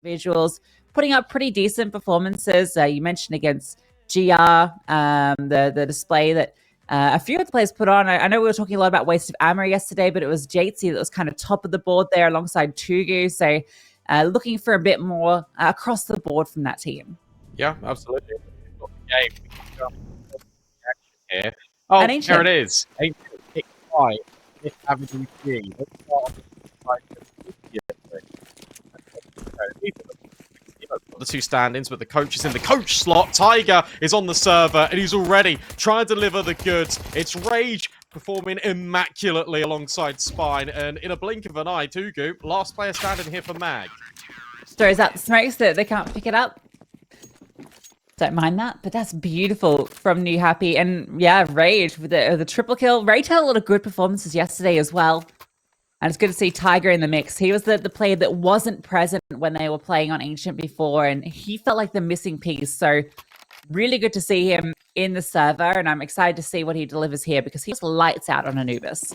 individuals putting up pretty decent performances. You mentioned against GR, the display that a few of the players put on. I know we were talking a lot about waste of ammo yesterday, but it was Jatesy that was kind of top of the board there alongside Tugu. So looking for a bit more across the board from that team. Yeah, absolutely. Here. Oh, there it is. Ancient pick 5. This Avenue G. The two stand-ins, but the coach is in the coach slot. Tiger is on the server, and he's already trying to deliver the goods. It's Rage performing immaculately alongside Spine, and in a blink of an eye, Tugu, last player standing here for Mag. Throws out the smokes that they can't pick it up. Don't mind that, but that's beautiful from Newhappy. And yeah, Rage with the triple kill. Rage had a lot of good performances yesterday as well. And it's good to see Tiger in the mix. He was the player that wasn't present when they were playing on Ancient before, and he felt like the missing piece. So really good to see him in the server, and I'm excited to see what he delivers here because he's lights out on Anubis.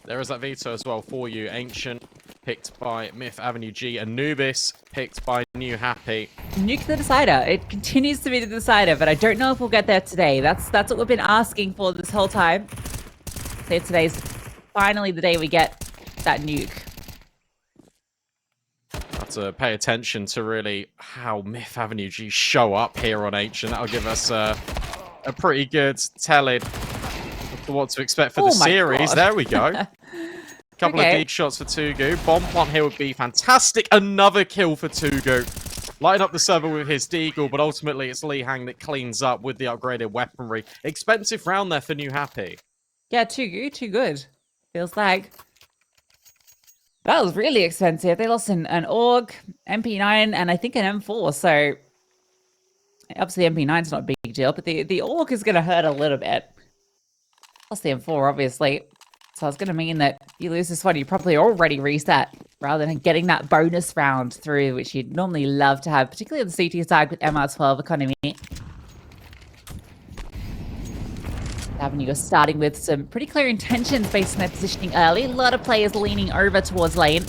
There is that veto as well for you. Ancient picked by Myth Avenue G, Anubis picked by Newhappy. Nuke the decider. It continues to be the decider, but I don't know if we'll get there today. That's what we've been asking for this whole time. So today's finally the day we get that nuke. Have to pay attention to really how Myth Avenue G show up here on Ancient. That'll give us a pretty good telling of what to expect for the series. God. There we go. Couple of dig shots for Tugu. Bomb plant here would be fantastic. Another kill for Tugu. Lighting up the server with his deagle, but ultimately it's Lee Hang that cleans up with the upgraded weaponry. Expensive round there for Newhappy. Yeah, Tugu, too good. Feels like. That was really expensive. They lost an AUG, MP9, and I think an M4. So obviously MP9's not a big deal, but the AUG is going to hurt a little bit. Plus the M4, obviously. So it's going to mean that if you lose this one, you probably already reset rather than getting that bonus round through, which you'd normally love to have, particularly on the CT side with MR12 economy. Avenue, you're starting with some pretty clear intentions based on their positioning early. A lot of players leaning over towards lane.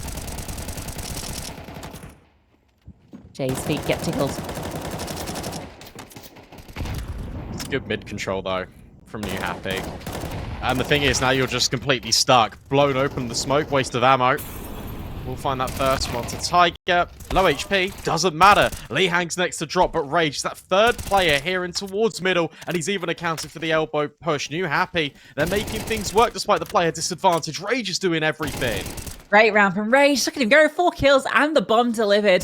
Jay's feet get tickled. It's good mid control though from Newhappy. And the thing is, now you're just completely stuck. Blown open the smoke, waste of ammo. We'll find that first one to Tiger. Low HP, doesn't matter. Lee Hang's next to drop, but Rage, that third player here in towards middle, and he's even accounted for the elbow push. Newhappy, they're making things work despite the player disadvantage. Rage is doing everything. Great round from Rage. Look at him go, 4 kills and the bomb delivered.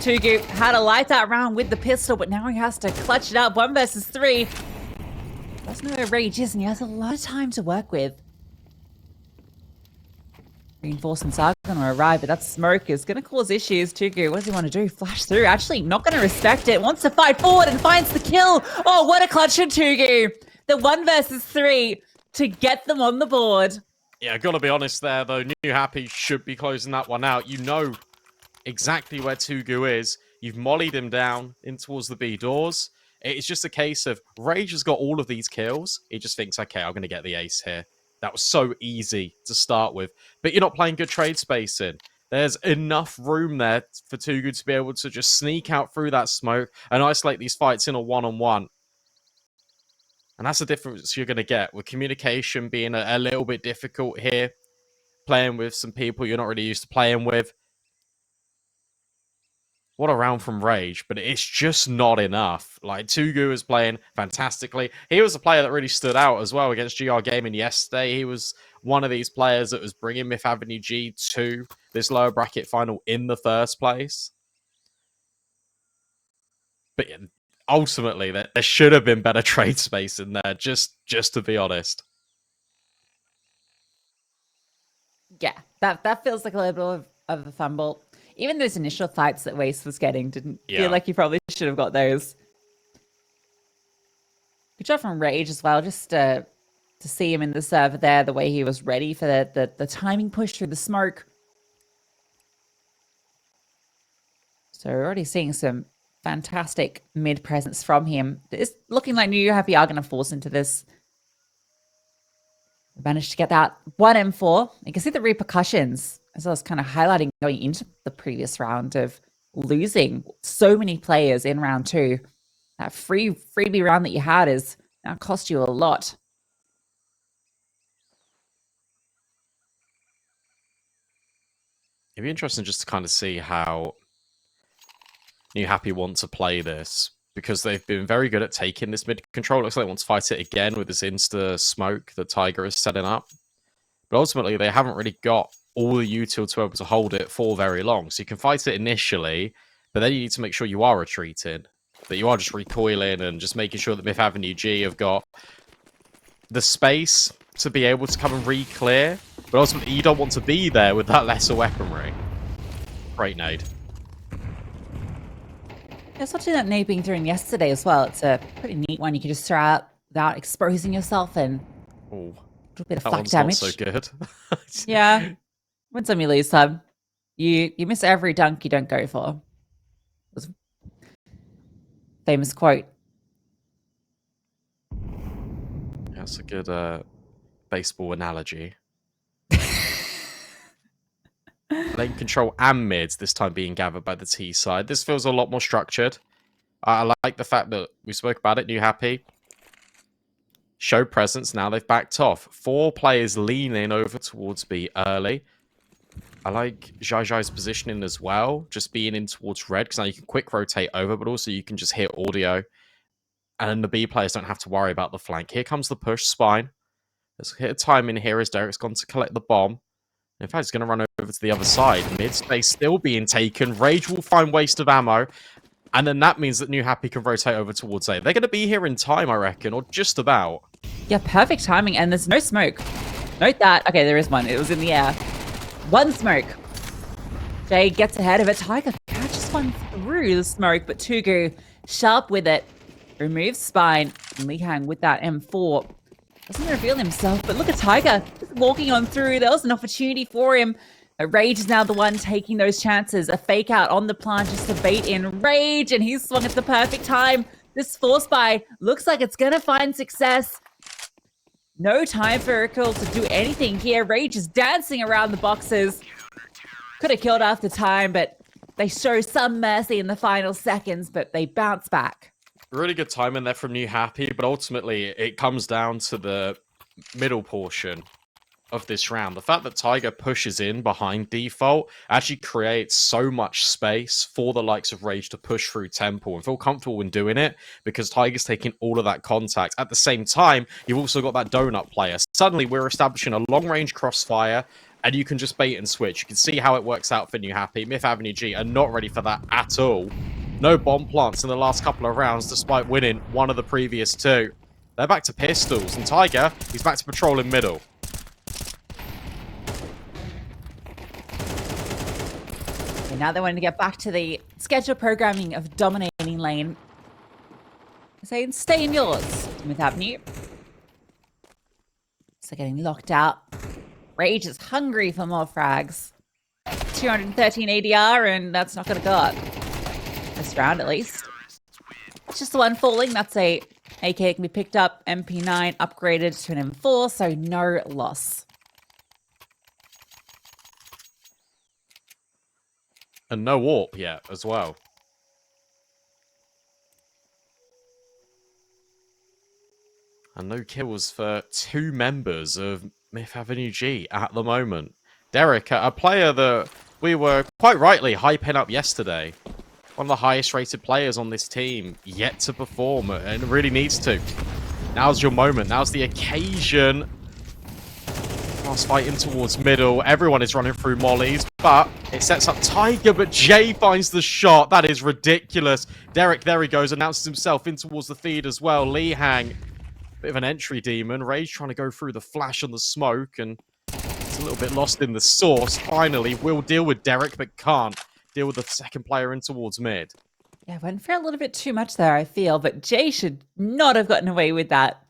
Tugu had to light that round with the pistol, but now he has to clutch it up. 1 versus 3. Doesn't know where Rage is, and he has a lot of time to work with. Reinforcements are going to arrive, but that smoke is going to cause issues. Tugu, what does he want to do? Flash through. Actually, not going to respect it. Wants to fight forward and finds the kill. Oh, what a clutch from Tugu. The 1 versus 3 to get them on the board. Yeah, got to be honest there, though. Newhappy should be closing that one out. You know exactly where Tugu is. You've mollied him down in towards the B doors. It's just a case of Rage has got all of these kills. He just thinks, okay, I'm going to get the ace here. That was so easy to start with. But you're not playing good trade spacing. There's enough room there for Tugu to be able to just sneak out through that smoke and isolate these fights in a one-on-one. And that's the difference you're going to get with communication being a little bit difficult here. Playing with some people you're not really used to playing with. What a round from Rage, but it's just not enough. Like, Tugu is playing fantastically. He was a player that really stood out as well against GR Gaming yesterday. He was one of these players that was bringing Myth Avenue G to this lower bracket final in the first place. But yeah, ultimately, there should have been better trade space in there, just to be honest. Yeah, that feels like a little bit of a fumble. Even those initial fights that Waste was getting didn't feel like you probably should have got those. Good job from Rage as well, just to see him in the server there, the way he was ready for the timing push through the smoke. So we're already seeing some fantastic mid presence from him. It's looking like Newhappy are going to force into this. Managed to get that 1 M4. You can see the repercussions, as I was kind of highlighting going into the previous round of losing so many players in round 2. That freebie round that you had is now cost you a lot. It'd be interesting just to kind of see how Newhappy want to play this, because they've been very good at taking this mid control. Looks like they want to fight it again with this insta smoke that Tiger is setting up. But ultimately, they haven't really got all the util to be able to hold it for very long. So you can fight it initially, but then you need to make sure you are retreating, that you are just recoiling and just making sure that Myth Avenue G have got the space to be able to come and re-clear. But ultimately, you don't want to be there with that lesser weaponry. Great nade. I was watching that nade being thrown yesterday as well. It's a pretty neat one. You can just throw out without exposing yourself and a little bit of flak damage. Not so good. Yeah. Win some, you lose some. You miss every dunk you don't go for. It was a famous quote. That's a good baseball analogy. Lane control and mids this time being gathered by the T side. This feels a lot more structured. I like the fact that we spoke about it. Newhappy show presence. Now they've backed off. 4 players leaning over towards B early. I like Jai's positioning as well, just being in towards red, because now you can quick rotate over, but also you can just hit audio. And then the B players don't have to worry about the flank. Here comes the push spine. Let's hit a time in here as Derek's gone to collect the bomb. In fact, he's going to run over to the other side. Mid space still being taken. Rage will find waste of ammo. And then that means that Newhappy can rotate over towards A. They're going to be here in time, I reckon, or just about. Yeah, perfect timing. And there's no smoke. Note that. Okay, there is one. It was in the air. 1 smoke. Jay gets ahead of it. Tiger catches one through the smoke, but Tugu sharp with it. Removes spine. And Li Hang with that M4. Doesn't reveal himself, but look at Tiger just walking on through. There was an opportunity for him. Rage is now the one taking those chances. A fake out on the plant just to bait in Rage, and he's swung at the perfect time. This force buy looks like it's going to find success. No time for Urkel to do anything here. Rage is dancing around the boxes. Could have killed after time, but they show some mercy in the final seconds, but they bounce back. Really good timing there from Newhappy, but ultimately it comes down to the middle portion of this round. The fact that Tiger pushes in behind default actually creates so much space for the likes of Rage to push through Temple and feel comfortable in doing it, because Tiger's taking all of that contact. At the same time, you've also got that donut player. Suddenly we're establishing a long-range crossfire, and you can just bait and switch. You can see how it works out for Newhappy. Myth Avenue G are not ready for that at all. No bomb plants in the last couple of rounds, despite winning one of the previous 2. They're back to pistols, and Tiger, he's back to patrolling middle. And now they want to get back to the scheduled programming of dominating lane. Saying, stay in yours, Smith Avenue. So getting locked out. Rage is hungry for more frags. 213 ADR, and that's not going to go up. This round, at least. It's just the one falling. That's a AK can be picked up. MP9 upgraded to an M4, so no loss. And no warp yet as well. And no kills for 2 members of Myth Avenue G at the moment. Derek, a player that we were quite rightly hyping up yesterday. One of the highest rated players on this team, yet to perform, and really needs to. Now's your moment. Now's the occasion. Fast fighting towards middle. Everyone is running through mollies, but it sets up Tiger, but Jay finds the shot. That is ridiculous. Derek, there he goes, announces himself in towards the feed as well. Li Hang, bit of an entry demon. Rage trying to go through the flash and the smoke, and it's a little bit lost in the source. Finally, will deal with Derek, but can't deal with the second player in towards mid. Yeah, went for a little bit too much there, I feel, but Jay should not have gotten away with that.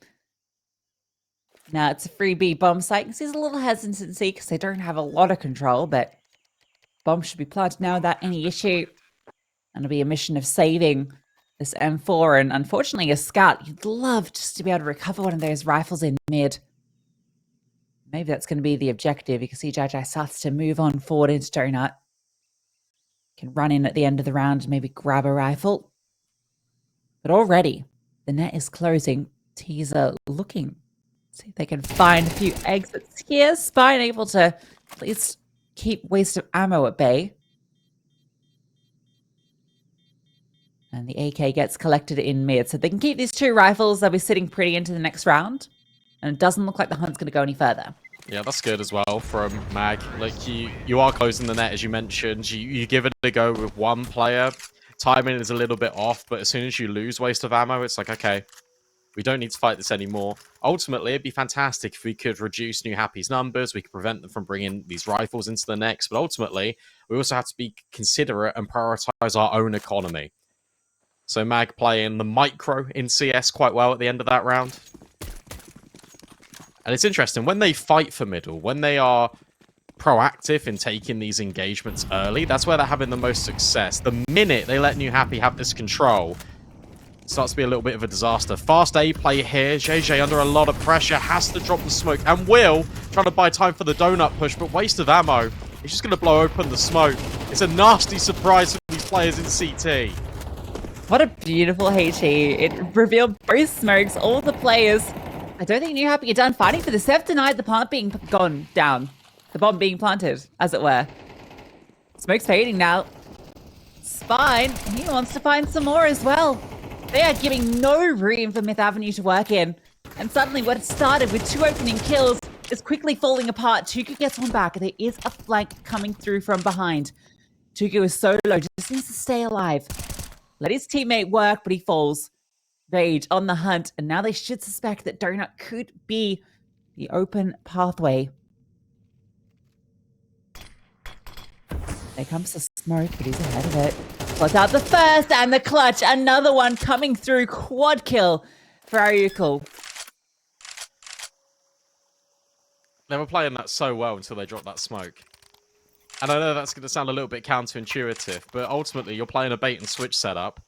Now it's a free B bomb site. There's a little hesitancy because they don't have a lot of control, but bomb should be planted now without any issue. And it'll be a mission of saving this M4. And unfortunately, a scout, you'd love just to be able to recover one of those rifles in mid. Maybe that's going to be the objective. You can see Jai starts to move on forward into Donut. Can run in at the end of the round and maybe grab a rifle. But already, the net is closing. Teaser looking. See if they can find a few exits here. Spine able to at least keep waste of ammo at bay. And the AK gets collected in mid. So they can keep these 2 rifles. They'll be sitting pretty into the next round. And it doesn't look like the hunt's going to go any further. Yeah, that's good as well from Mag. Like, you are closing the net, as you mentioned. You give it a go with one player. Timing is a little bit off, but as soon as you lose waste of ammo, it's like, okay, we don't need to fight this anymore. Ultimately, it'd be fantastic if we could reduce Newhappy's numbers. We could prevent them from bringing these rifles into the next. But ultimately, we also have to be considerate and prioritize our own economy. So Mag playing the micro in CS quite well at the end of that round. And it's interesting, when they fight for middle, when they are proactive in taking these engagements early, that's where they're having the most success. The minute they let Newhappy have this control, it starts to be a little bit of a disaster. Fast A play here. JJ under a lot of pressure, has to drop the smoke. And Will trying to buy time for the donut push, but waste of ammo. He's just going to blow open the smoke. It's a nasty surprise for these players in CT. What a beautiful HE. It revealed both smokes, all the players. I don't think Newhappy are done fighting for this. They've denied the plant being gone down. The bomb being planted, as it were. Smoke's fading now. Spine, he wants to find some more as well. They are giving no room for Myth Avenue to work in. And suddenly what started with 2 opening kills is quickly falling apart. Tuku gets one back. There is a flank coming through from behind. Tuku is so low, just needs to stay alive. Let his teammate work, but he falls. Rage on the hunt, and now they should suspect that Donut could be the open pathway. There comes the smoke, but he's ahead of it. Puts out the first and the clutch. Another one coming through. Quad kill for Ariukal. They were playing that so well until they dropped that smoke. And I know that's going to sound a little bit counterintuitive, but ultimately you're playing a bait and switch setup.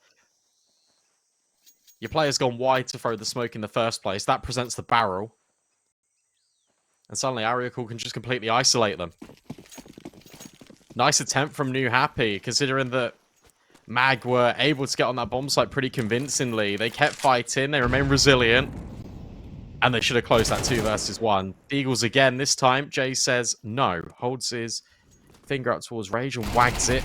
Your player's gone wide to throw the smoke in the first place. That presents the barrel. And suddenly Ariukal can just completely isolate them. Nice attempt from Newhappy, considering that Mag were able to get on that bomb site pretty convincingly. They kept fighting, they remained resilient, and they should have closed that 2 versus 1. Eagles again this time. Jay says no. Holds his finger up towards Rage and wags it.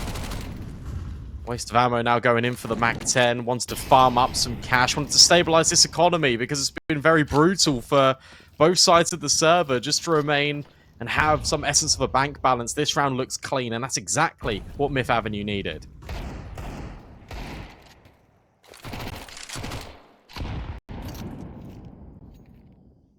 Waste of ammo now going in for the MAC-10. Wants to farm up some cash. Wants to stabilize this economy because it's been very brutal for both sides of the server just to remain and have some essence of a bank balance. This round looks clean, and that's exactly what Myth Avenue needed.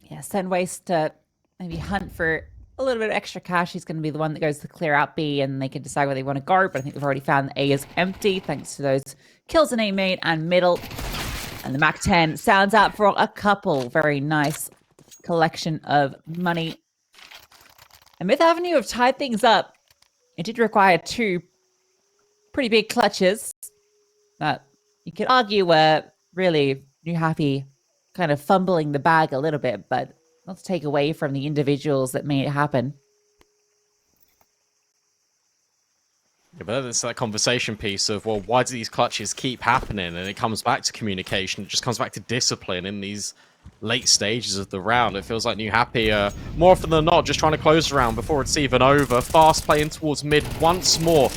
Yeah, send Waste to maybe hunt for a little bit of extra cash. He's going to be the one that goes to clear out B, and they can decide where they want to go. But I think we've already found that A is empty thanks to those kills in A main and middle. And the MAC-10 sounds out for a couple. Very nice collection of money. And Myth Avenue have tied things up. It did require 2 pretty big clutches that you could argue were really Newhappy kind of fumbling the bag a little bit, but not to take away from the individuals that made it happen. Yeah, but then it's that conversation piece of, well, why do these clutches keep happening? And it comes back to communication. It just comes back to discipline in these late stages of the round. It feels like Newhappy, more often than not, just trying to close the round before it's even over. Fast playing towards mid once more.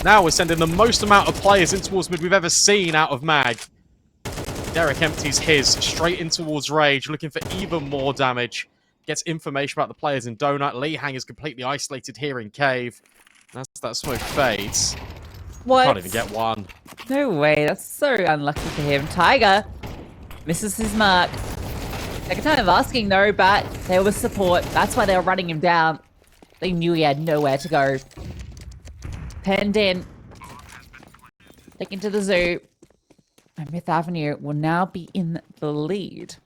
Now we're sending the most amount of players in towards mid we've ever seen out of Mag. Derek empties his straight in towards Rage, looking for even more damage. Gets information about the players in Donut. Lee Hang is completely isolated here in Cave. As that smoke fades. What? Can't even get one. No way. That's so unlucky for him. Tiger misses his mark. Second time of asking though, but there was support. That's why they were running him down. They knew he had nowhere to go. Penned in. Taken to the zoo. And Myth Avenue will now be in the lead.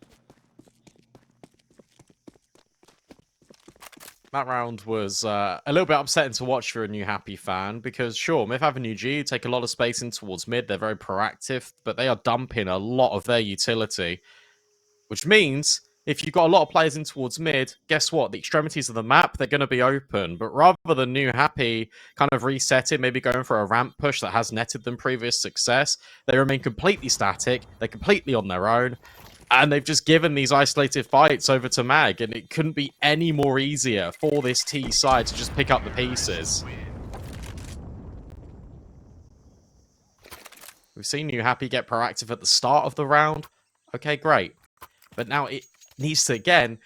That round was a little bit upsetting to watch for a Newhappy fan because, sure, Myth Avenue G take a lot of space in towards mid. They're very proactive, but they are dumping a lot of their utility, which means if you've got a lot of players in towards mid, guess what? The extremities of the map, they're going to be open. But rather than Newhappy kind of resetting, maybe going for a ramp push that has netted them previous success, they remain completely static. They're completely on their own. And they've just given these isolated fights over to Mag. And it couldn't be any more easier for this T side to just pick up the pieces. We've seen Newhappy get proactive at the start of the round. Okay, great. But now it needs to, again,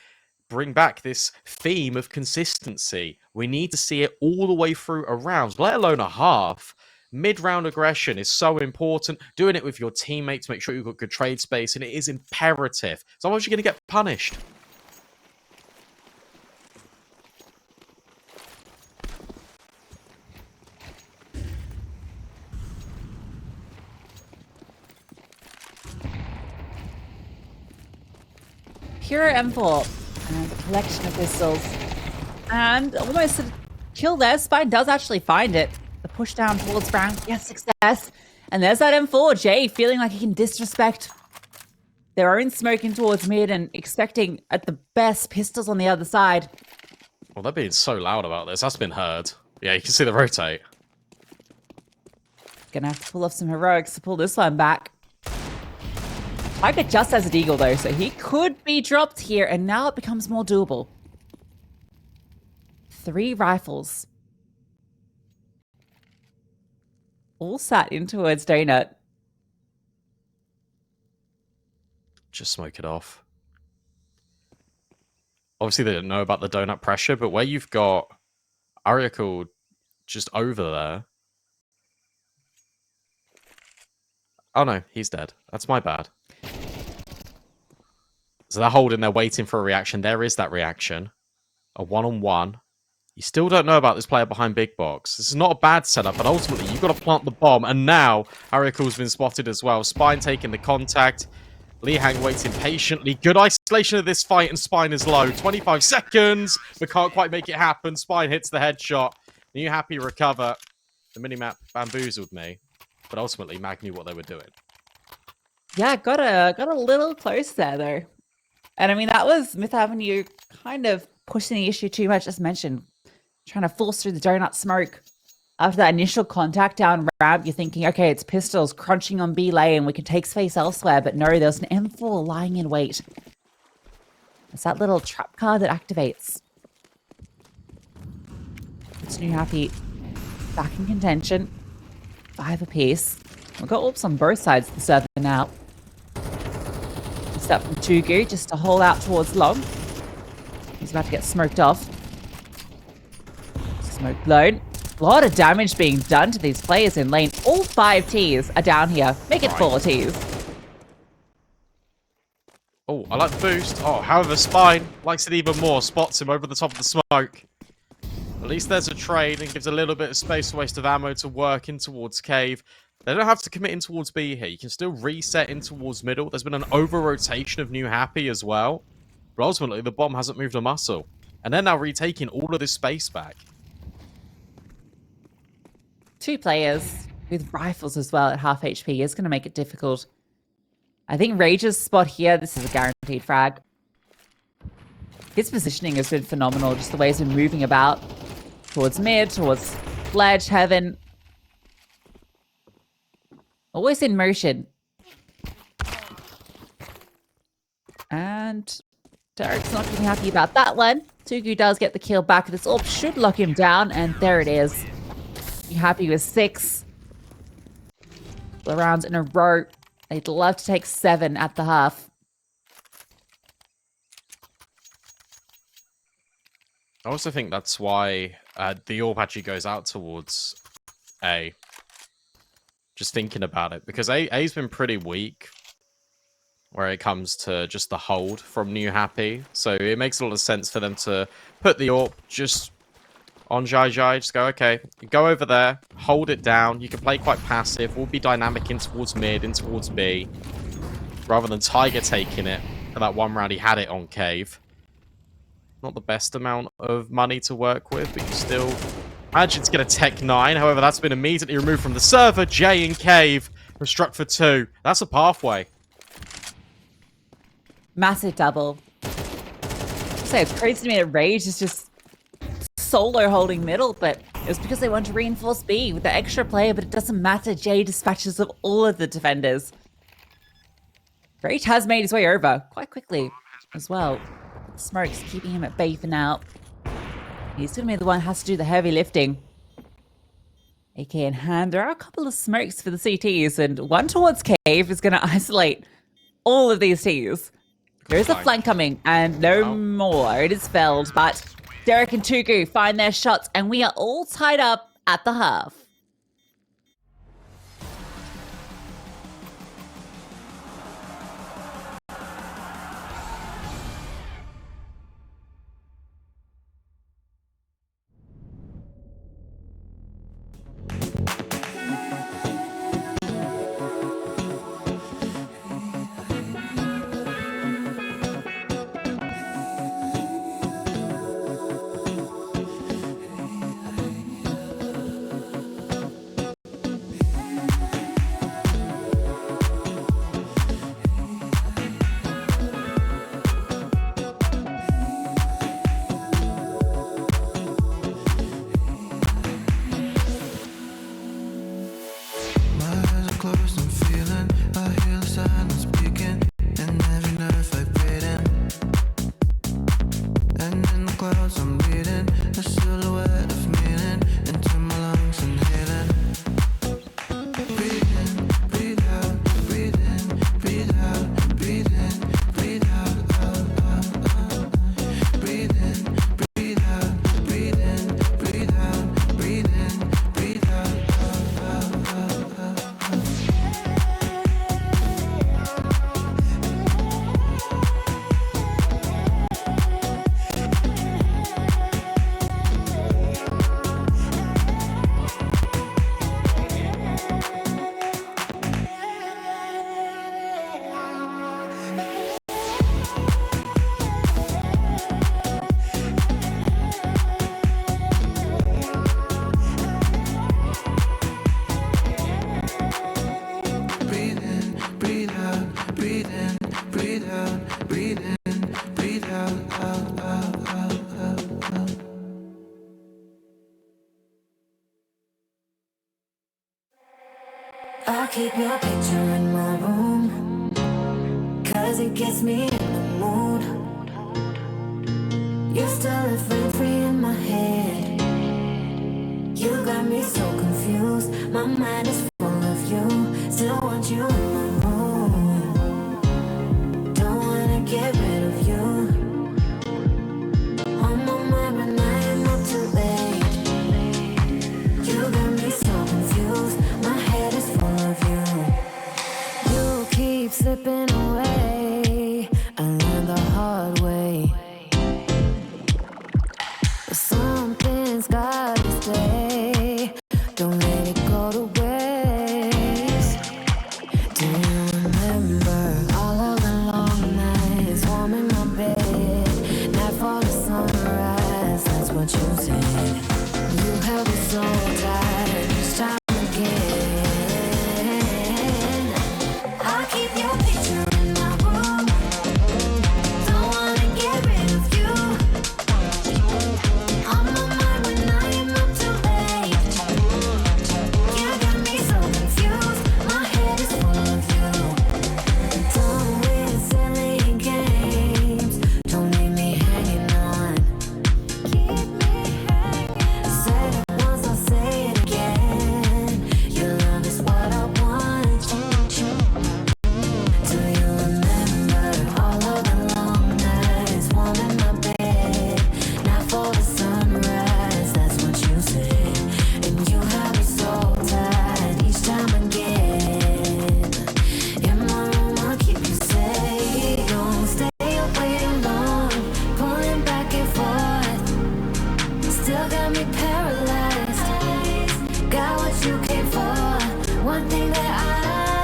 bring back this theme of consistency. We need to see it all the way through a round, let alone a half. Mid-round aggression is so important. Doing it with your teammates, make sure you've got good trade space, and it is imperative. Otherwise, you're going to get punished. Pure M4 and a collection of pistols. And almost a kill there. Spine does actually find it. The push down towards Brown. Yes, success. And there's that M4. Jay feeling like he can disrespect their own smoking towards mid and expecting at the best pistols on the other side. Well, they're being so loud about this. That's been heard. Yeah, you can see the rotate. Gonna have to pull off some heroics to pull this one back. Tiger just has a deagle though, so he could be dropped here, and now it becomes more doable. 3 rifles. All sat in towards Donut. Just smoke it off. Obviously, they didn't know about the donut pressure, but where you've got Ariacle just over there. Oh no, he's dead. That's my bad. So they're holding there, waiting for a reaction. There is that reaction. A one-on-one. You still don't know about this player behind Big Box. This is not a bad setup, but ultimately, you've got to plant the bomb. And now, Ariacle's been spotted as well. Spine taking the contact. Lihang waiting patiently. Good isolation of this fight, and Spine is low. 25 seconds, but can't quite make it happen. Spine hits the headshot. Newhappy recover. The minimap bamboozled me, but ultimately, Mag knew what they were doing. Yeah, got a little close there though. And I mean, that was Myth Avenue kind of pushing the issue too much, as mentioned. Trying to force through the donut smoke. After that initial contact down ramp, you're thinking, okay, it's pistols crunching on B lane. We can take space elsewhere. But no, there's an M4 lying in wait. It's that little trap card that activates. It's Newhappy back in contention. 5 apiece. We've got orbs on both sides of the server now. Step from Tugu just to hold out towards Long. He's about to get smoked off. Smoke blown. A lot of damage being done to these players in lane. All 5 Ts are down here. Make it 4 Ts. Oh, I like the boost. Oh, however, Spine likes it even more. Spots him over the top of the smoke. At least there's a trade and gives a little bit of space to waste of ammo to work in towards Cave. They don't have to commit in towards B here. You can still reset in towards middle. There's been an over-rotation of Newhappy as well. But ultimately, the bomb hasn't moved a muscle. And they're now retaking all of this space back. 2 players with rifles as well at half HP is going to make it difficult. I think Rage's spot here, this is a guaranteed frag. His positioning has been phenomenal, just the way he's been moving about towards mid, towards ledge, heaven. Always in motion. And Derek's not really happy about that one. Tugu does get the kill back. This orb should lock him down, and there it is. Newhappy with 6 rounds in a row. They'd love to take 7 at the half. I also think that's why the orb actually goes out towards A. Just thinking about it, because A's been pretty weak where it comes to just the hold from Newhappy. So it makes a lot of sense for them to put the AWP just on Jai Jai. Just go, okay, you go over there, hold it down. You can play quite passive. We'll be dynamic in towards mid, in towards B. Rather than Tiger taking it. For that one round, he had it on Cave. Not the best amount of money to work with, but you still... Imagine it's going to Tech 9. However, that's been immediately removed from the server. Jay and Cave were struck for 2. That's a pathway. Massive double. say it's crazy to me that Rage is just solo holding middle, but it was because they want to reinforce B with the extra player, but it doesn't matter. Jay dispatches of all of the defenders. Rage has made his way over quite quickly as well. Smoke's keeping him at bay for now. He's going to be the one who has to do the heavy lifting. AK in hand. There are a couple of smokes for the CTs, and one towards Cave is going to isolate all of these Ts. There is a flank coming, and no more. It is felled, but Derek and Tugu find their shots, and we are all tied up at the half. I'll keep your picture in my room, 'cause it gets me in the mood. You still live rent free in my head. You got me so confused. My mind is full of you. Still want you in my room. Don't wanna get rid of you. On my mind, but I am not too late. You got me so confused. My head is full of you. You keep slipping away. I learned the hard way. But something's gotta stay. Don't let it go to waste. Do you remember all of the long nights, warm in my bed, nightfall to sunrise? That's what you said. You held me so tight each time again. I'll keep your picture in my room. Don't wanna get rid of you. On my mind when I am up too late. You got me so confused. My head is full of you. Done with silly games. Don't leave me hanging on. Keep me hanging. Said it once, I'll say it again. Your love is what I want. Do you remember all of the long nights, warm in my bed, nightfall to sunrise? That's what you said. And you have me so tight each time again. In my room, I'll keep you safe. Don't stay up waiting long, pulling back and forth. Still got me paralyzed. Got what you came for. One thing that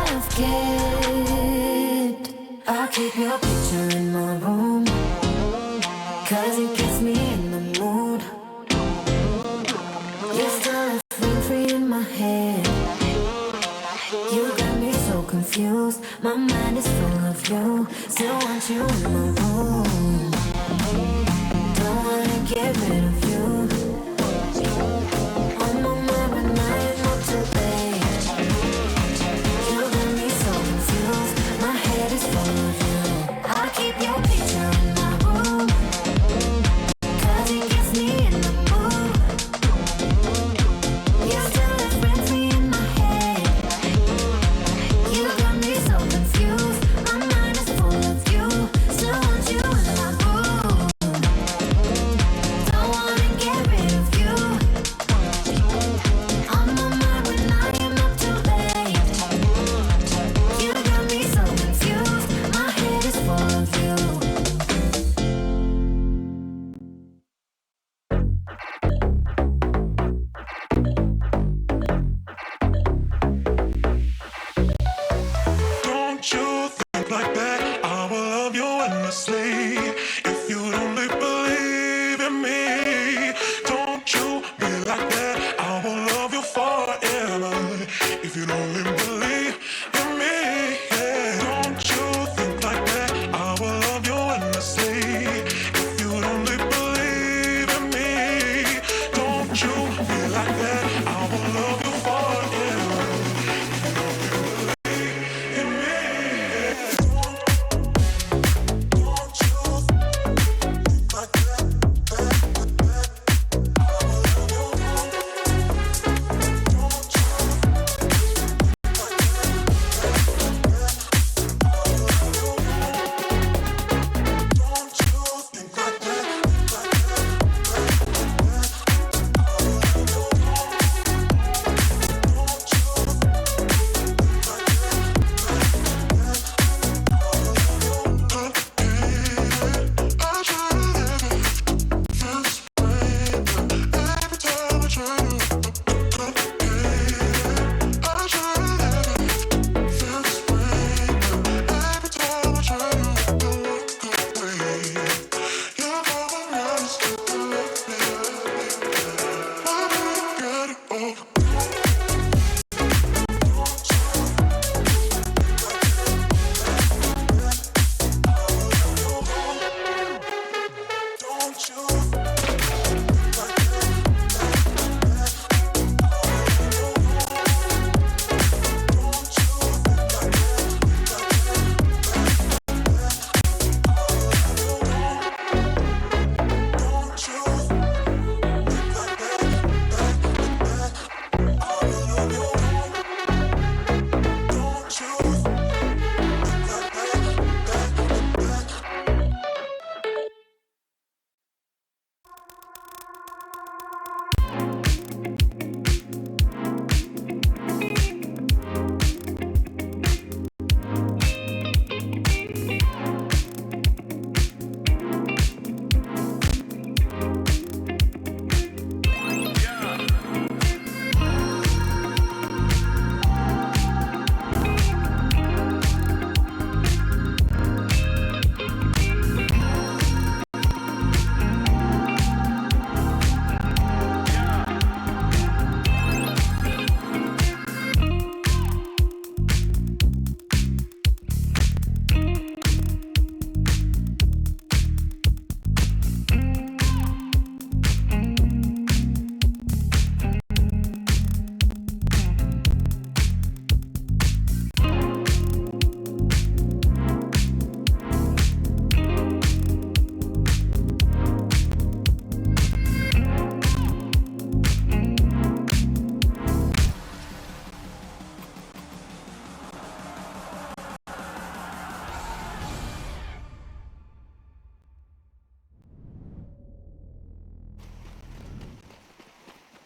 I've kept. I'll keep your picture in my room, 'cause it gets me in the mood. You're still free in my head. You got me so confused. My mind is full of you. Still want you in my room.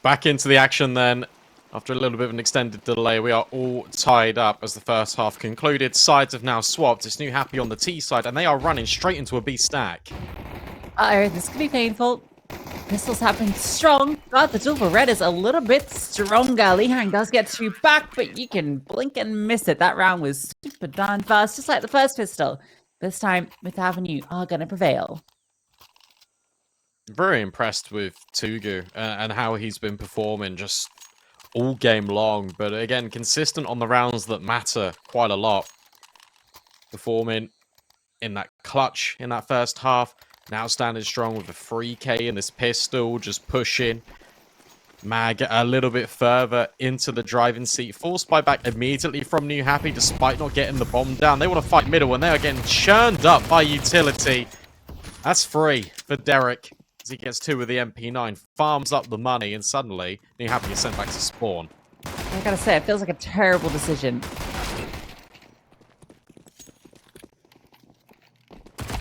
Back into the action then. After a little bit of an extended delay, we are all tied up as the first half concluded. Sides have now swapped. It's Newhappy on the T side, and they are running straight into a B stack. This could be painful. Pistols have been strong, but the duel for red is a little bit stronger. Li Hang does get 2 back, but you can blink and miss it. That round was super darn fast, just like the first pistol. This time, Myth Avenue are going to prevail. Very impressed with Tugu and how he's been performing just all game long. But again, consistent on the rounds that matter quite a lot. Performing in that clutch in that first half. Now standing strong with a 3K in this pistol, just pushing. Mag a little bit further into the driving seat. Forced buy back immediately from Newhappy despite not getting the bomb down. They want to fight middle and they are getting churned up by utility. That's free for Derek. As he gets 2 with the MP9, farms up the money, and suddenly Newhappy is sent back to spawn. I gotta say, it feels like a terrible decision.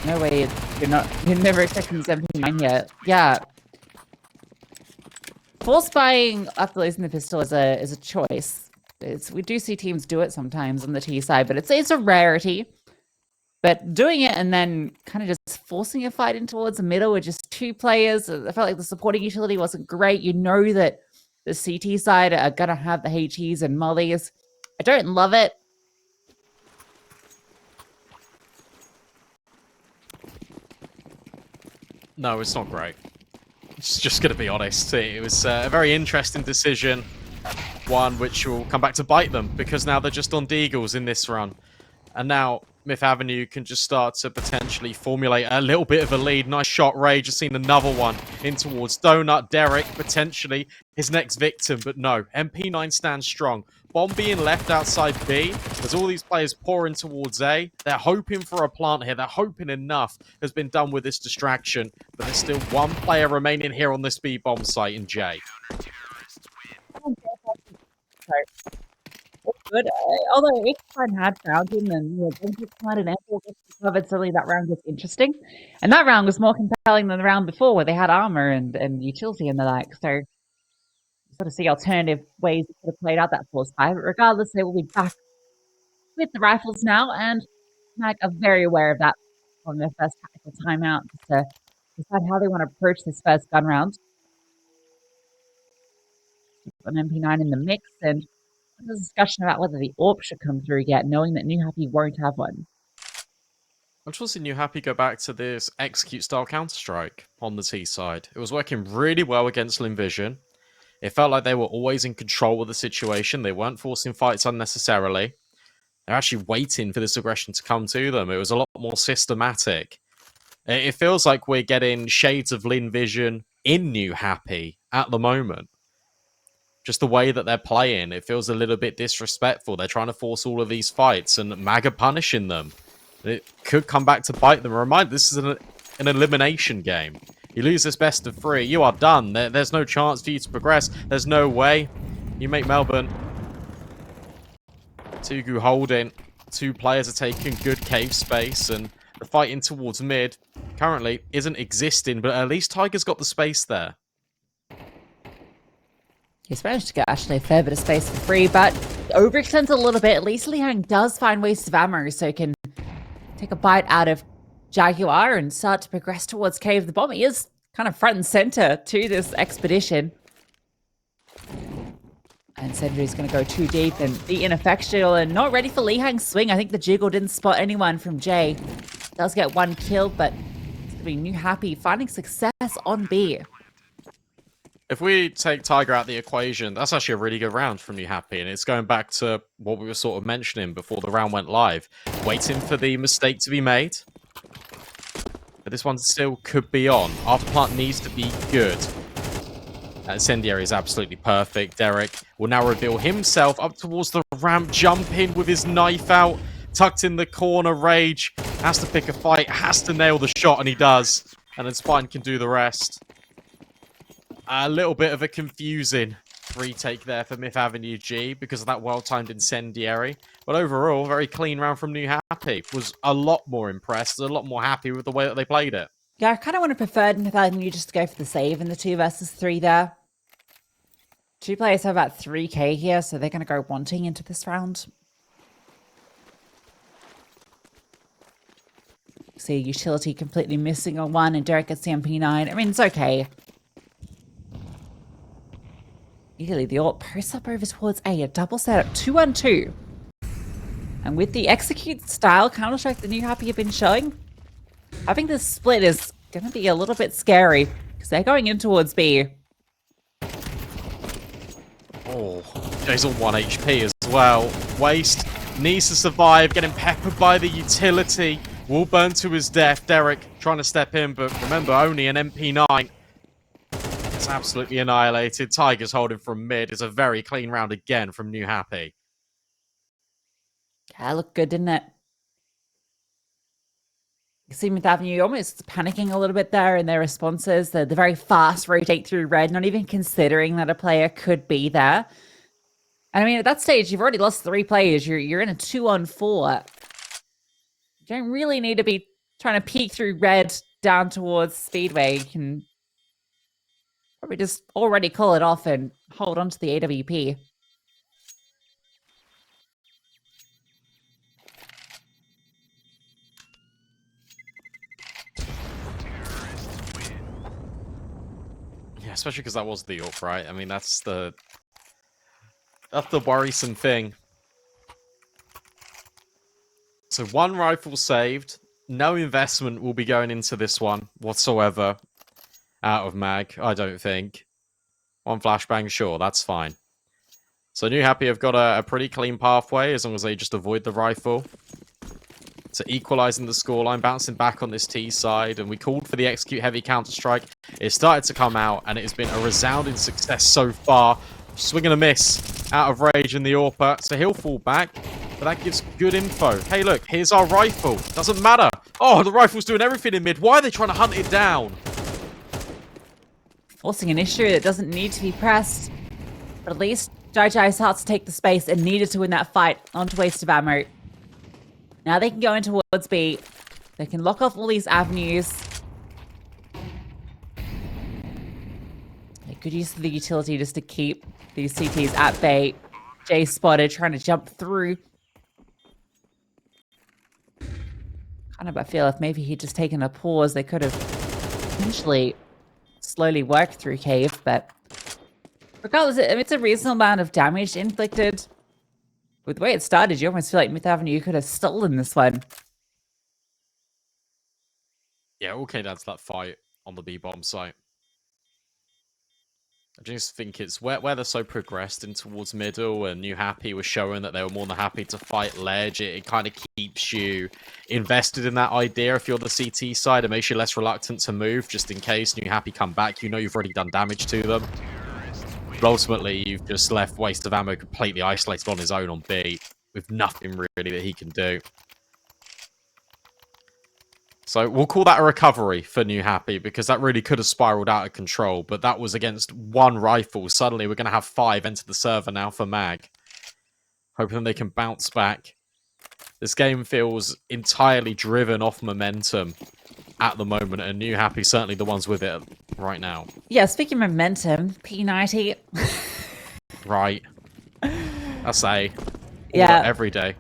No way, you're never expecting this MP9 here. Yeah. Force buying after losing the pistol is a choice. We do see teams do it sometimes on the T side, but it's a rarity. But doing it and then kind of just forcing a fight in towards the middle with just 2 players, I felt like the supporting utility wasn't great. You know that the CT side are going to have the HEs and mollies. I don't love it. No, it's not great. It's just going to be honest. It was a very interesting decision. One which will come back to bite them because now they're just on Deagles in this run. And now Myth Avenue can just start to potentially formulate a little bit of a lead. Nice shot, Ray. Just seen another one in towards Donut. Derek, potentially his next victim. But no, MP9 stands strong. Bomb being left outside B as all these players pour in towards A. They're hoping for a plant here. They're hoping enough has been done with this distraction. But there's still 1 player remaining here on this B bomb site in J. Good. Although if I had found him and had an ample covered, suddenly that round was interesting. And that round was more compelling than the round before where they had armor and utility and the like. So you sort of see alternative ways it could have played out that force buy. But regardless, they will be back with the rifles now, and Mag are very aware of that on their first tactical timeout just to decide how they want to approach this first gun round. an MP9 in the mix, and there's a discussion about whether the AWP should come through yet, knowing that Newhappy won't have one. I'm just seeing Newhappy go back to this execute style Counter-Strike on the T side. It was working really well against Linvision. It felt like they were always in control of the situation. They weren't forcing fights unnecessarily. They're actually waiting for this aggression to come to them. It was a lot more systematic. It feels like we're getting shades of Linvision in Newhappy at the moment. Just the way that they're playing, it feels a little bit disrespectful. They're trying to force all of these fights, and MAG are punishing them. It could come back to bite them. Remind, this is an elimination game. You lose this best of 3, you are done. There's no chance for you to progress. There's no way. You make Melbourne. Tugu holding. 2 players are taking good cave space, and the fighting towards mid currently isn't existing, but at least Tiger's got the space there. He's managed to get actually a fair bit of space for free, but overextends a little bit. At least Lihang does find waste of ammo, so he can take a bite out of Jaguar and start to progress towards Cave. The bomb is kind of front and center to this expedition. And Sendry's going to go too deep and be ineffectual and not ready for Lihang's swing. I think the jiggle didn't spot anyone from Jay. Does get 1 kill, but it's going to be Newhappy finding success on B. If we take Tiger out of the equation, that's actually a really good round from Newhappy, and it's going back to what we were sort of mentioning before the round went live. Waiting for the mistake to be made. But this one still could be on. Afterplant needs to be good. Incendiary is absolutely perfect. Derek will now reveal himself up towards the ramp, jumping with his knife out, tucked in the corner. Rage has to pick a fight, has to nail the shot, and he does. And then Spine can do the rest. A little bit of a confusing retake there for Myth Avenue G because of that well-timed incendiary. But overall, very clean round from Newhappy. Was a lot more impressed, a lot more happy with the way that they played it. Yeah, I kind of would have preferred Myth Avenue just to go for the save in the 2 versus 3 there. 2 players have about 3k here, so they're going to go wanting into this round. See utility completely missing on 1, and Derek gets the MP9. I mean, it's okay. Eagerly, the AWP posts up over towards A, a double setup, 2-on-2. And with the execute style Counter-Strike that Newhappy have been showing, having this split is going to be a little bit scary because they're going in towards B. Oh, Jay's on 1 HP as well. Waste needs to survive, getting peppered by the utility. Will burn to his death. Derek trying to step in, but remember, only an MP9. It's absolutely annihilated. Tiger's holding from mid. It's a very clean round again from Newhappy. Yeah, looked good, didn't it? You see Myth Avenue almost panicking a little bit there in their responses. The very fast rotate through red, not even considering that a player could be there. And I mean, at that stage, you've already lost 3 players. You're in a 2-on-4. You don't really need to be trying to peek through red down towards Speedway. You can probably just already call it off and hold on to the AWP. Yeah, especially because that was the AWP, right? I mean, that's the worrisome thing. So 1 rifle saved. No investment will be going into this one whatsoever. Out of mag, I don't think. 1 flashbang, sure, that's fine. So Newhappy have got a pretty clean pathway as long as they just avoid the rifle. So equalizing the scoreline, bouncing back on this T side, and we called for the execute heavy Counter-Strike. It started to come out, and it has been a resounding success so far. Swing and a miss out of Rage in the AWP, so he'll fall back, but that gives good info. Hey, look, here's our rifle. Doesn't matter. Oh, the rifle's doing everything in mid. Why are they trying to hunt it down? Forcing an issue that doesn't need to be pressed. But at least Jai starts to take the space and needed to win that fight onto waste of ammo. Now they can go in towards B. They can lock off all these avenues. A good use of the utility just to keep these CTs at bay. Jay spotted, trying to jump through. Kind of, I feel if maybe he'd just taken a pause, they could have potentially slowly worked through cave, but Regardless, it's a reasonable amount of damage inflicted. With the way it started, you almost feel like Myth Avenue could have stolen this one. Yeah, all came down to that fight on the B-bomb site. I just think it's where they're so progressed in towards middle, and Newhappy was showing that they were more than happy to fight ledge. It kind of keeps you invested in that idea if you're the CT side. It makes you less reluctant to move just in case Newhappy come back. You know you've already done damage to them. But ultimately, you've just left Waste of Ammo completely isolated on his own on B with nothing really that he can do. So we'll call that a recovery for Newhappy, because that really could have spiraled out of control, but that was against one rifle. Suddenly we're going to have 5 enter the server now for Mag. Hoping they can bounce back. This game feels entirely driven off momentum at the moment, and Newhappy certainly the ones with it right now. Yeah, speaking of momentum, P90. Right. I say. Yeah. Every day.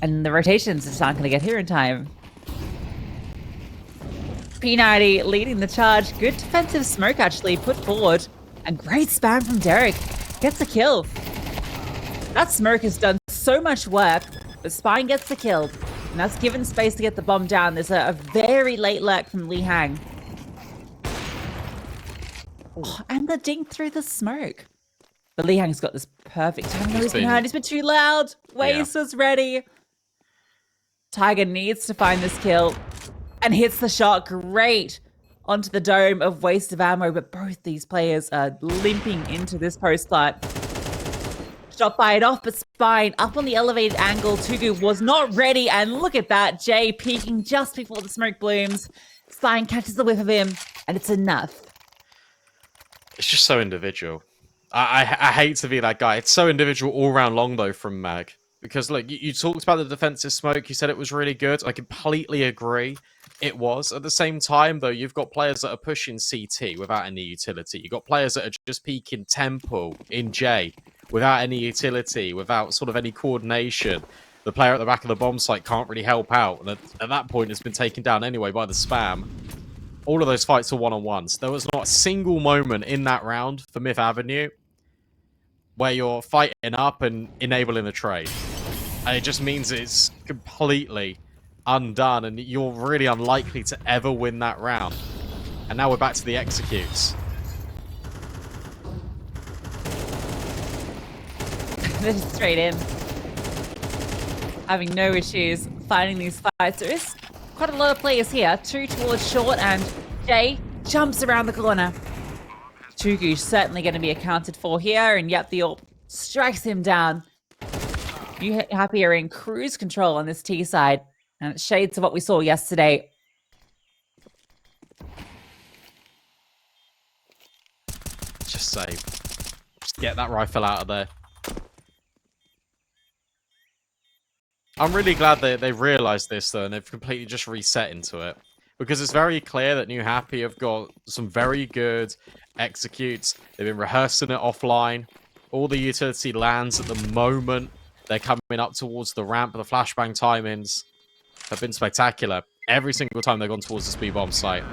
And the rotations just aren't going to get here in time. P90 leading the charge. Good defensive smoke actually put forward. And great spam from Derek. Gets a kill. That smoke has done so much work, but Spine gets the kill. And that's given space to get the bomb down. There's a very late lurk from Li Hang. Oh, and the dink through the smoke. But Li Hang's got this perfect time. No, he's been heard. He's been too loud. Waste was ready. Tiger needs to find this kill and hits the shot great onto the dome of Waste of Ammo, but both these players are limping into this post plant. Shot fired off, but Spine up on the elevated angle. Tugu was not ready, and look at that. Jay peeking just before the smoke blooms. Spine catches the whiff of him, and it's enough. It's just so individual. I hate to be that guy. It's so individual all round long, though, from Mag. Because, look, you talked about the defensive smoke. You said it was really good. I completely agree. It was. At the same time, though, you've got players that are pushing CT without any utility. You've got players that are just peeking Temple in J without any utility, without sort of any coordination. The player at the back of the bomb site can't really help out. And at that point, it's been taken down anyway by the spam. All of those fights are one-on-ones. There was not a single moment in that round for Myth Avenue where you're fighting up and enabling the trade. And it just means it's completely undone, and you're really unlikely to ever win that round. And now we're back to the executes. They're just straight in. Having no issues finding these fights. There is quite a lot of players here. 2 towards short, and Jay jumps around the corner. Tugu certainly going to be accounted for here, and yep, the AWP strikes him down. Newhappy are in cruise control on this T side, and it's shades of what we saw yesterday. Just save. Just get that rifle out of there. I'm really glad they've realised this, though, and they've completely just reset into it. Because it's very clear that Newhappy have got some very good executes. They've been rehearsing it offline. All the utility lands at the moment. They're coming up towards the ramp. The flashbang timings have been spectacular. Every single time they've gone towards the speed bomb site.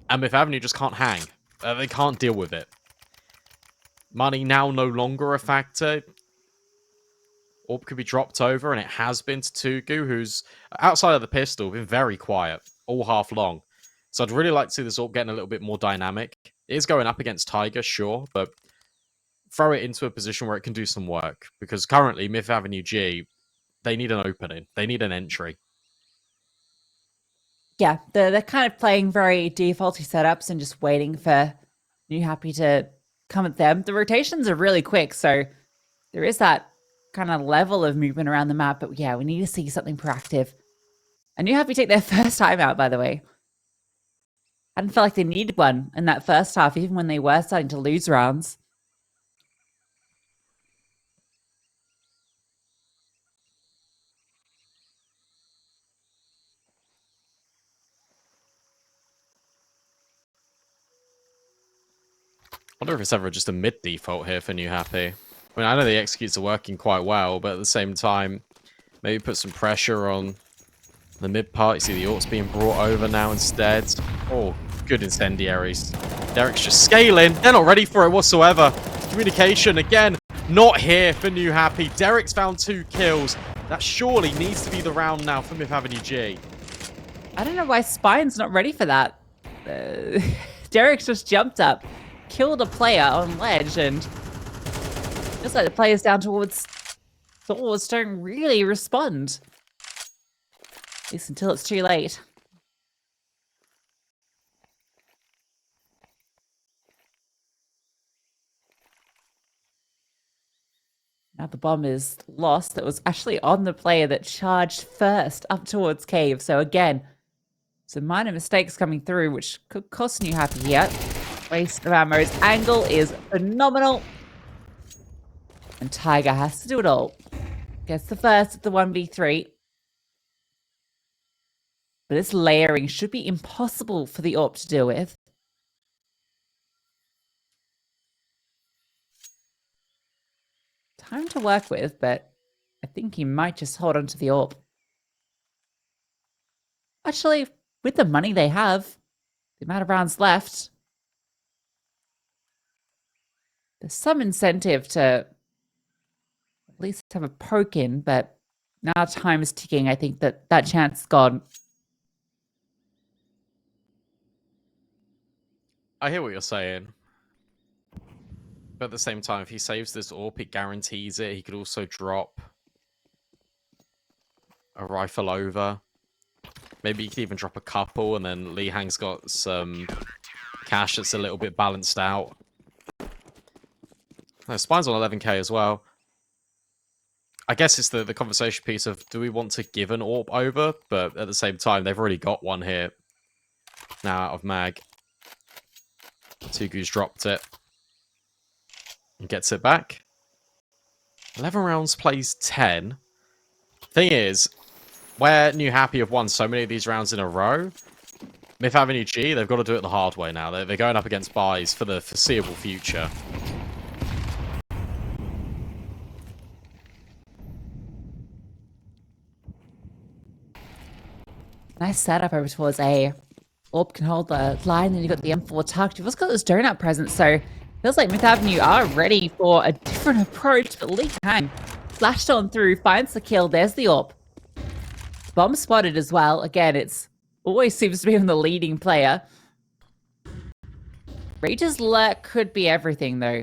And Myth Avenue just can't hang. They can't deal with it. Money now no longer a factor. AWP could be dropped over, and it has been to Tugu, who's, outside of the pistol, been very quiet all half long. So I'd really like to see this AWP getting a little bit more dynamic. It is going up against Tiger, sure, but throw it into a position where it can do some work. Because currently, Myth Avenue G, they need an opening. They need an entry. Yeah, they're kind of playing very defaulty setups and just waiting for Newhappy to come at them. The rotations are really quick, so there is that kind of level of movement around the map. But yeah, we need to see something proactive. And Newhappy take their first time out, by the way. I didn't feel like they needed one in that first half, even when they were starting to lose rounds. I wonder if it's ever just a mid default here for Newhappy. I mean, I know the executes are working quite well, but at the same time, maybe put some pressure on the mid part. You see the AWP's being brought over now instead. Oh, good incendiaries. Derek's just scaling. They're not ready for it whatsoever. Communication, again, not here for Newhappy. Derek's found 2 kills. That surely needs to be the round now for Fifth Avenue G. I don't know why Spine's not ready for that. Derek's just jumped up, killed a player on ledge, and just like the players down towards doors don't really respond. At least until it's too late. Now the bomb is lost. That was actually on the player that charged first up towards cave. So again, some minor mistakes coming through, which could cost Newhappy here. Waste of ammo. His angle is phenomenal. And Tiger has to do it all. Gets the first at the 1v3. But this layering should be impossible for the AWP to deal with. Time to work with, but I think he might just hold on to the AWP. Actually, with the money they have, the amount of rounds left, there's some incentive to at least have a poke in, but now time is ticking. I think that that chance is gone. I hear what you're saying. But at the same time, if he saves this AWP, it guarantees it. He could also drop a rifle over. Maybe he could even drop a couple, and then Lee Hang's got some cash that's a little bit balanced out. No, Spine's on 11k as well. I guess it's the conversation piece of, do we want to give an AWP over? But at the same time, they've already got one here. Now out of mag. Tugu's dropped it. And gets it back. 11 rounds, plays 10. Thing is, where Newhappy have won so many of these rounds in a row, Fifth Avenue G, they've got to do it the hard way now. They're going up against buys for the foreseeable future. Nice setup over towards A. AWP can hold the line, then you've got the M4 tucked. You've also got this donut present, so feels like Fifth Avenue are ready for a different approach, but Lee Kang flashed on through, finds the kill. There's the AWP. Bomb spotted as well. Again, it's always seems to be on the leading player. Rage's lurk could be everything, though.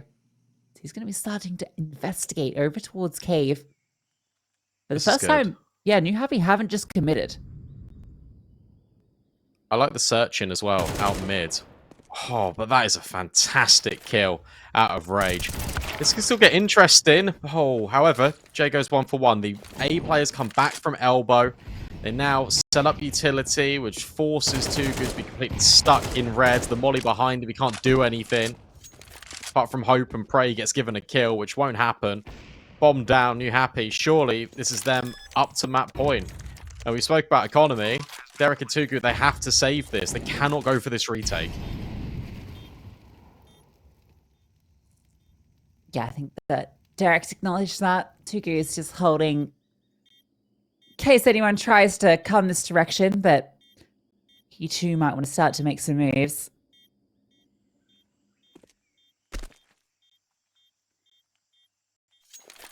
He's going to be starting to investigate over towards cave. For the first time, yeah, Newhappy haven't just committed. I like the searching as well, out mid. Oh, but that is a fantastic kill out of Rage. This can still get interesting. Oh, however, Jay goes 1 for 1. The A players come back from elbow. They now set up utility, which forces Tugu to be completely stuck in red. The molly behind him, he can't do anything. Apart from hope and pray he gets given a kill, which won't happen. Bomb down, Newhappy. Surely this is them up to map point. And we spoke about economy. Derek and Tugu, they have to save this. They cannot go for this retake. Yeah, I think that Derek's acknowledged that. Tugu is just holding in case anyone tries to come this direction, but he too might want to start to make some moves.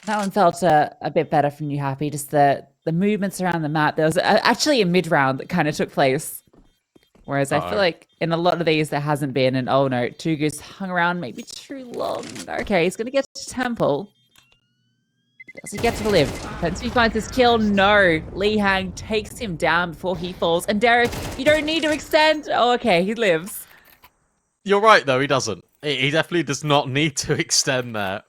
That one felt a bit better from Newhappy, just the movements around the map. There was actually a mid-round that kind of took place. Whereas I feel like in a lot of these there hasn't been. And oh no, Tugu's hung around maybe too long. Okay, he's going to get to Temple. Does he get to live? Once he finds his kill, no. Lee Hang takes him down before he falls. And Derek, you don't need to extend. Oh, okay, he lives. You're right, though, he doesn't. He definitely does not need to extend there.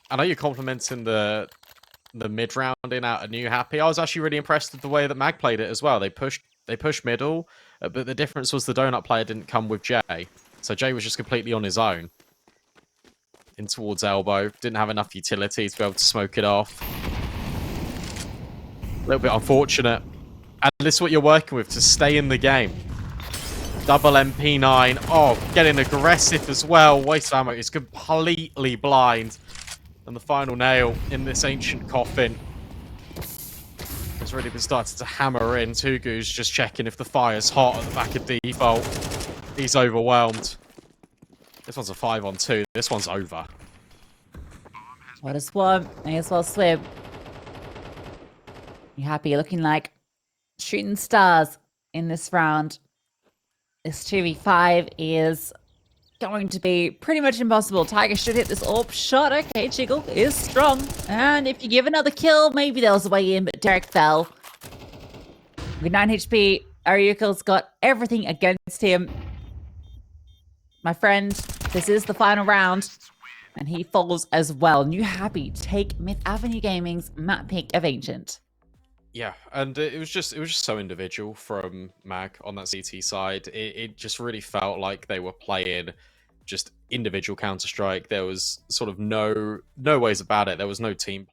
I know you're complimenting the mid-round in out of Newhappy. I was actually really impressed with the way that Mag played it as well. They pushed middle, but the difference was the donut player didn't come with Jay. So Jay was just completely on his own. In towards elbow. Didn't have enough utility to be able to smoke it off. A little bit unfortunate. And this is what you're working with to stay in the game. Double MP9. Oh, getting aggressive as well. Waste of ammo. It's completely blind. And the final nail in this ancient coffin. has really been starting to hammer in. Tugu's just checking if the fire's hot at the back of default. He's overwhelmed. This one's a 5-on-2. This one's over. What a swarm. May as well swim. Newhappy looking like shooting stars in this round. This 2v5 is going to be pretty much impossible. Tiger should hit this AWP shot. Okay, Jiggle is strong. And if you give another kill, maybe there's a way in, but Derek fell. With 9 HP, Ariukel's got everything against him. My friend, this is the final round. And he falls as well. Newhappy take Myth Avenue Gaming's map pick of Ancient. Yeah, and it was just so individual from Mag on that CT side. It just really felt like they were playing just individual Counter-Strike. There was sort of no ways about it. There was no team